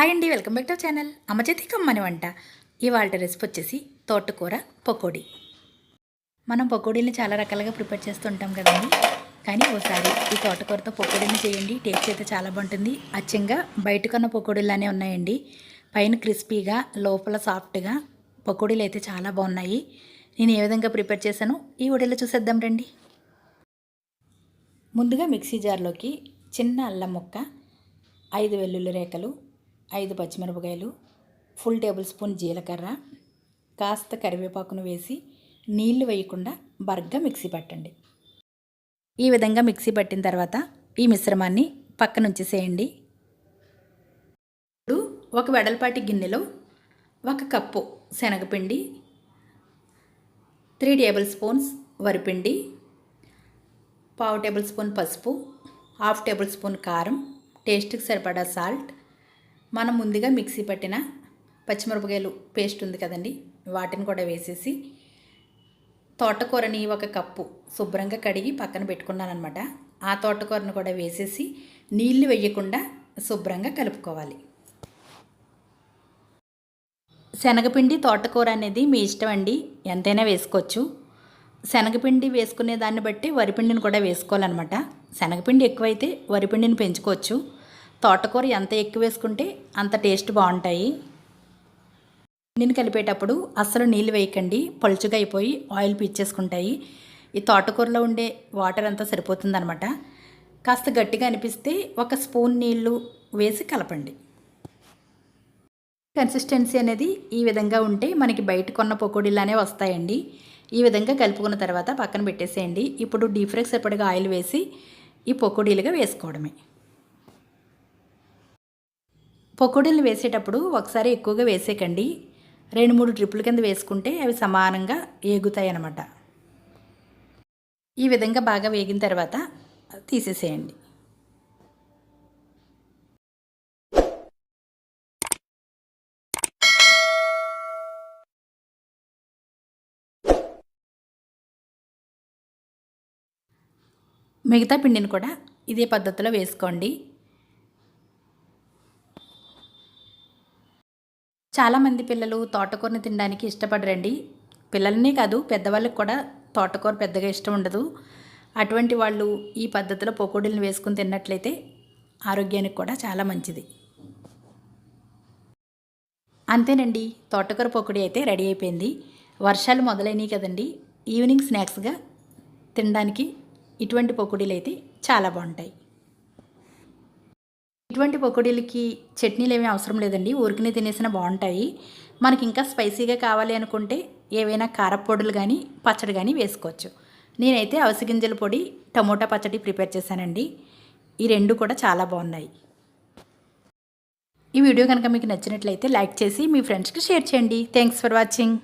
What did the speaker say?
Hi అండి, welcome back to channel అమ్మ చేతి కమ్మని వంట. ఇవాళ రెసిపీ వచ్చేసి తోటకూర పకోడీ. మనం పకోడీని చాలా రకాలుగా ప్రిపేర్ చేస్తుంటాం కదండి, కానీ ఓసారి ఈ తోటకూరతో పకోడీని చేయండి. టేస్ట్ అయితే చాలా బాగుంటుంది. అచ్చంగా బయట కొన్న పకోడీలానే ఉన్నాయండి. పైన క్రిస్పీగా, లోపల సాఫ్ట్గా పకోడీలు అయితే చాలా బాగున్నాయి. నేను ఏ విధంగా ప్రిపేర్ చేశానో ఈ వీడియోలో చూసేద్దాం రండి. ముందుగా మిక్సీ జార్లోకి చిన్న అల్లం ముక్క, 5 వెల్లుల్లి రేఖలు, 5 పచ్చిమిరపకాయలు, ఫుల్ టేబుల్ స్పూన్ జీలకర్ర, కాస్త కరివేపాకును వేసి నీళ్లు వేయకుండా బరగ్గా మిక్సీ పట్టండి. ఈ విధంగా మిక్సీ పట్టిన తర్వాత ఈ మిశ్రమాన్ని పక్కన ఉంచేసేయండి. ఇప్పుడు ఒక వెడల్పాటి గిన్నెలో 1 కప్పు శనగపిండి, 3 టేబుల్ స్పూన్స్ వరిపిండి, 1/2 టేబుల్ స్పూన్ పసుపు, 1/2 టేబుల్ స్పూన్ కారం, టేస్ట్కి సరిపడా సాల్ట్, మనం ముందుగా మిక్సీ పట్టిన పచ్చిమిరపకాయలు పేస్ట్ ఉంది కదండి, వాటిని కూడా వేసేసి తోటకూరని 1 కప్పు శుభ్రంగా కడిగి పక్కన పెట్టుకున్నాను అనమాట. ఆ తోటకూరను కూడా వేసేసి నీళ్లు వేయకుండా శుభ్రంగా కలుపుకోవాలి. శనగపిండి తోటకూర అనేది మీ ఇష్టం అండి, ఎంతైనా వేసుకోవచ్చు. శనగపిండి వేసుకునే దాన్ని బట్టి వరిపిండిని కూడా వేసుకోవాలన్నమాట. శనగపిండి ఎక్కువైతే వరిపిండిని పెంచుకోవచ్చు. తోటకూర ఎంత ఎక్కువ వేసుకుంటే అంత టేస్ట్ బాగుంటాయి. పిండిని కలిపేటప్పుడు అస్సలు నీళ్ళు వేయకండి, పలుచుగా అయిపోయి ఆయిల్ పీల్చేసుకుంటాయి. ఈ తోటకూరలో ఉండే వాటర్ అంతా సరిపోతుందన్నమాట. కాస్త గట్టిగా అనిపిస్తే 1 స్పూన్ నీళ్ళు వేసి కలపండి. కన్సిస్టెన్సీ అనేది ఈ విధంగా ఉంటే మనకి బయట కొన్న పకోడీలానే వస్తాయండి. ఈ విధంగా కలుపుకున్న తర్వాత పక్కన పెట్టేసేయండి. ఇప్పుడు డీప్ ఫ్రైకి సరిపడగా ఆయిల్ వేసి ఈ పకోడీలుగా వేసుకోవడమే. పకోడీలు వేసేటప్పుడు ఒకసారి ఎక్కువగా వేసేకండి, 2-3 ట్రిప్పుల కింద వేసుకుంటే అవి సమానంగా ఏగుతాయి అన్నమాట. ఈ విధంగా బాగా వేగిన తర్వాత తీసేసేయండి. మిగతా పిండిని కూడా ఇదే పద్ధతిలో వేసుకోండి. చాలామంది పిల్లలు తోటకూరని తినడానికి ఇష్టపడరండి. పిల్లలనే కాదు, పెద్దవాళ్ళకి కూడా తోటకూర పెద్దగా ఇష్టం ఉండదు. అటువంటి వాళ్ళు ఈ పద్ధతిలో పకోడీలను వేసుకుని తిన్నట్లయితే ఆరోగ్యానికి కూడా చాలా మంచిది. అంతేనండి, తోటకూర పకోడీ అయితే రెడీ అయిపోయింది. వర్షాలు మొదలైనవి కదండి, ఈవినింగ్ స్నాక్స్గా తినడానికి ఇటువంటి పకోడీలు అయితే చాలా బాగుంటాయి. ఇటువంటి పకోడీలకి చట్నీలు ఏమీ అవసరం లేదండి, ఊరికనే తినేసినా బాగుంటాయి. మనకి ఇంకా స్పైసీగా కావాలి అనుకుంటే ఏవైనా కారపొడులు కానీ పచ్చడి కానీ వేసుకోవచ్చు. నేనైతే అవిసె గింజల పొడి, టమోటా పచ్చడి ప్రిపేర్ చేశానండి. ఈ 2 కూడా చాలా బాగున్నాయి. ఈ వీడియో కనుక మీకు నచ్చినట్లయితే లైక్ చేసి మీ ఫ్రెండ్స్కి షేర్ చేయండి. Thanks for watching.